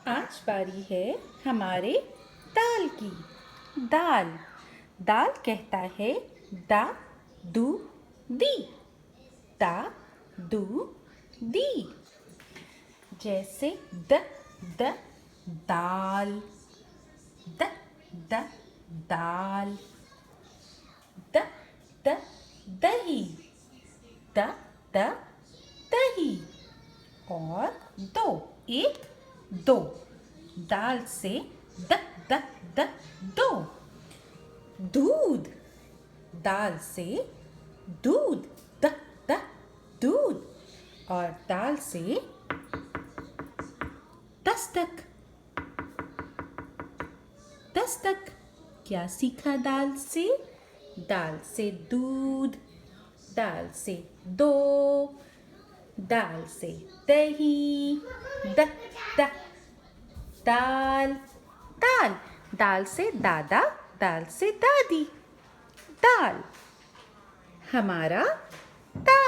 आज बारी है हमारे दाल की। दाल दाल कहता है दा दू दी, दा दू दी। जैसे the dal, the dal, the दही, द दही। और दो, एक दो, दाल से द दो। दूध, दाल से दूध, द दूध। और दाल से दस्तक, दस्तक। क्या सीखा दाल से? दाल से दूध, दाल से दो, दाल से दही, द दाल, दाल, दाल से दादा, दाल से दादी। दाल, हमारा दाल।